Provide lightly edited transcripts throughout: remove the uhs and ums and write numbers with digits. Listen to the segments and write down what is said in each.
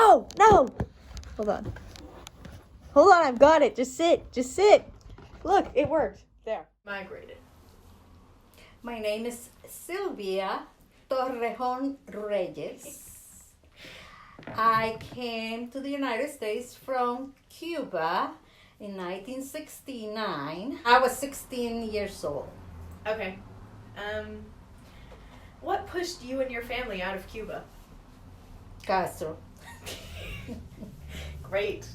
No. Hold on. I've got it. Just sit. Look, it worked. There. Migrated. My name is Sylvia Torrejon Reyes. I came to the United States from Cuba in 1969. I was 16 years old. Okay. What pushed you and your family out of Cuba? Castro. Great.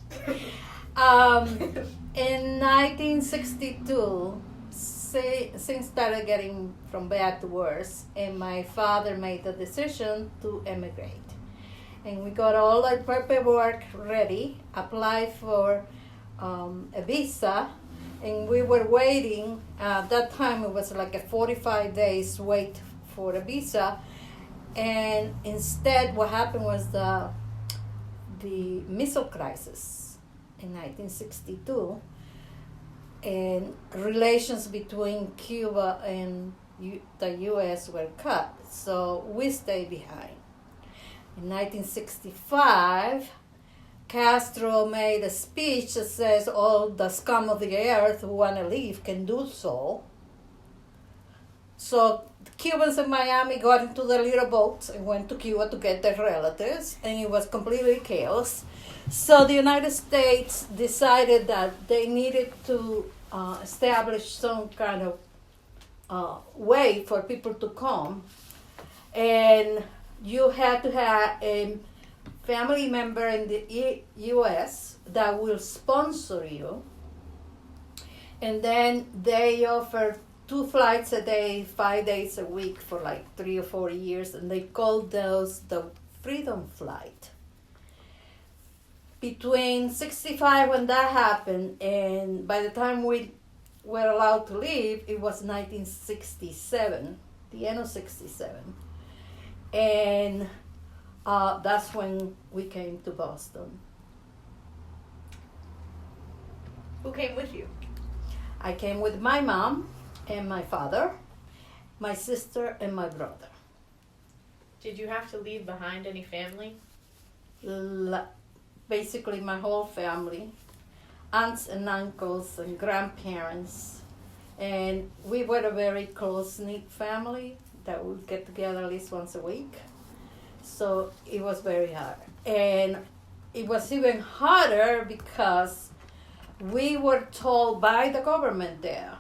In 1962, things started getting from bad to worse, and my father made the decision to emigrate. And we got all the paperwork ready, applied for a visa, and we were waiting. At that time, it was like a 45 days wait for a visa. And instead, what happened was the missile crisis in 1962, and relations between Cuba and the U.S. were cut, so we stayed behind. In 1965, Castro made a speech that says all the scum of the earth who want to leave can do so. So the Cubans in Miami got into the little boats and went to Cuba to get their relatives, and it was completely chaos. So the United States decided that they needed to establish some kind of way for people to come, and you had to have a family member in the U.S. that will sponsor you, and then they offered 2 flights a day, 5 days a week for like 3 or 4 years, and they called those the Freedom Flight. Between 65 when that happened, and by the time we were allowed to leave, it was 1967, the end of 67. And that's when we came to Boston. Who came with you? I came with my mom and my father, my sister, and my brother. Did you have to leave behind any family? Basically, my whole family, aunts and uncles and grandparents. And we were a very close-knit family that would get together at least once a week. So it was very hard. And it was even harder because we were told by the government there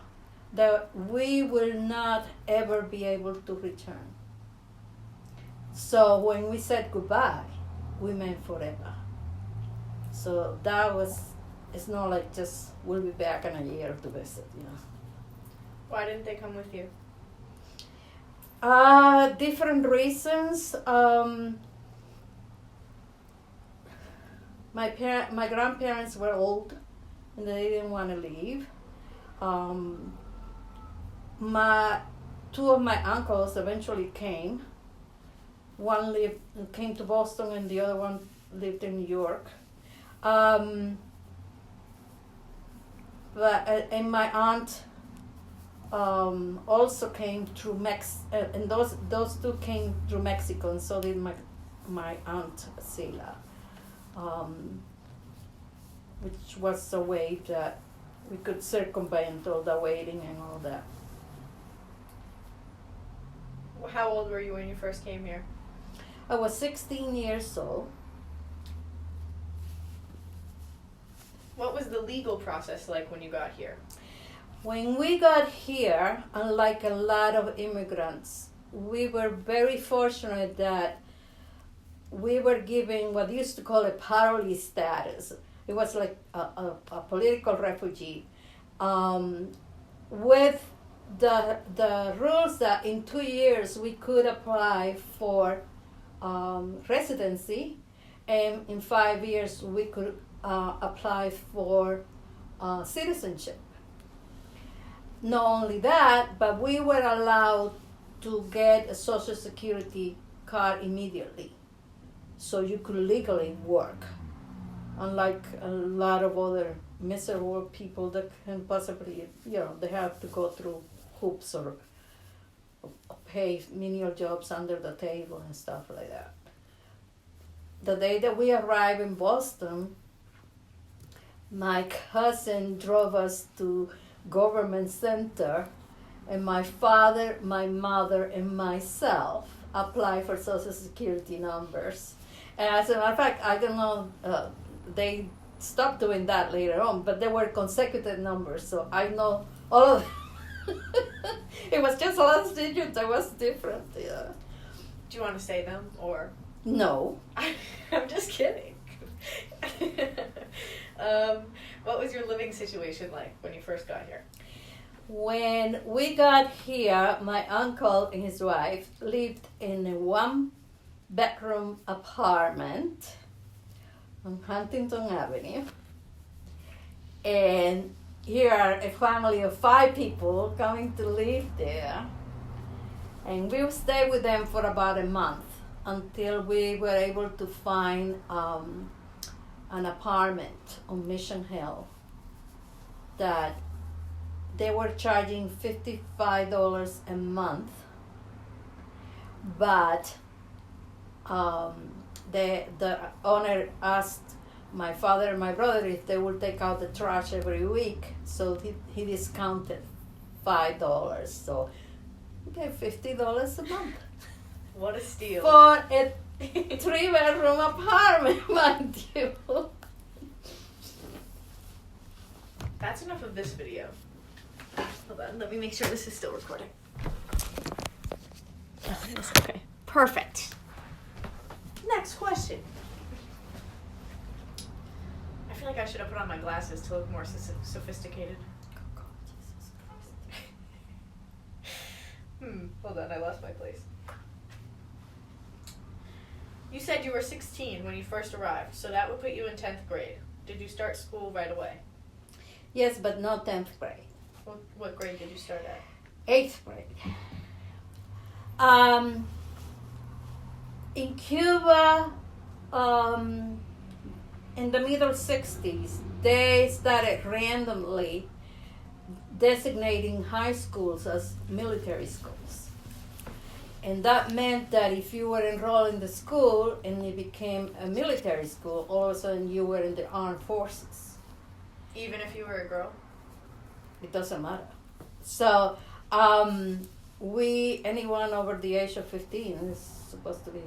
that we will not ever be able to return. So when we said goodbye, we meant forever. So that was, it's not like just we'll be back in a year to visit, you know. Why didn't they come with you? Different reasons. My grandparents were old and they didn't want to leave. Two of my uncles eventually came. One came to Boston and the other one lived in New York. And my aunt also came through and those two came through Mexico, and so did my aunt Sila, which was a way that we could circumvent all the waiting and all that. How old were you when you first came here? I was 16 years old. What was the legal process like when you got here? When we got here, unlike a lot of immigrants, we were very fortunate that we were given what used to call a parolee status. It was like a political refugee, with the rules that in 2 years we could apply for residency, and in 5 years we could apply for citizenship. Not only that, but we were allowed to get a Social Security card immediately, so you could legally work, unlike a lot of other miserable people that can possibly, they have to go through hoops or pay menial jobs under the table and stuff like that. the day that we arrived in Boston, my cousin drove us to Government Center, and my father, my mother, and myself applied for Social Security numbers. And as a matter of fact, I don't know, they stopped doing that later on, but they were consecutive numbers, so I know all of them. It was just last digit that was different, yeah. Do you want to say them, or? No. I'm just kidding. What was your living situation like when you first got here? When we got here, my uncle and his wife lived in a one-bedroom apartment on Huntington Avenue. And here are a family of 5 people coming to live there. And we stayed with them for about a month until we were able to find an apartment on Mission Hill that they were charging $55 a month, but the owner asked my father and my brother if they would take out the trash every week, so he discounted $5, so we gave $50 a month. What a steal. For a 3-bedroom apartment, mind you. That's enough of this video. Hold on, let me make sure this is still recording. Oh, it is. Okay, perfect. Next question. I feel like I should have put on my glasses to look more sophisticated. Hold on, I lost my place. You said you were 16 when you first arrived, so that would put you in 10th grade. Did you start school right away? Yes, but not 10th grade. What grade did you start at? 8th grade. In Cuba, in the middle 60s, they started randomly designating high schools as military schools. And that meant that if you were enrolled in the school and it became a military school, all of a sudden you were in the armed forces. Even if you were a girl? It doesn't matter. So, anyone over the age of 15 is supposed to be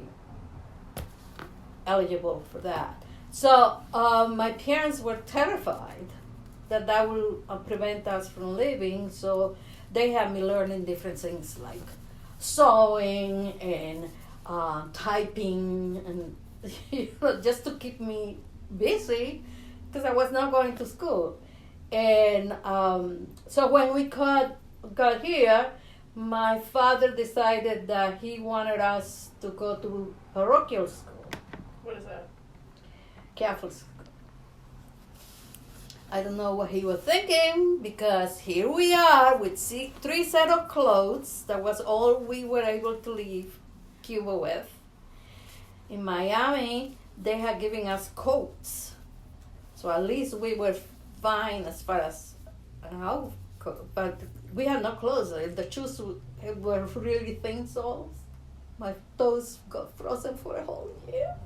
eligible for that. So, my parents were terrified that will prevent us from living, so they had me learning different things like sewing and typing, and just to keep me busy, because I was not going to school. And so when we got here, my father decided that he wanted us to go to parochial school. What is that? Catholic school. I don't know what he was thinking, because here we are with 3 sets of clothes. That was all we were able to leave Cuba with. In Miami, they had given us coats. So at least we were fine as far as how, but we had no clothes. The shoes were really thin soles. My toes got frozen for a whole year.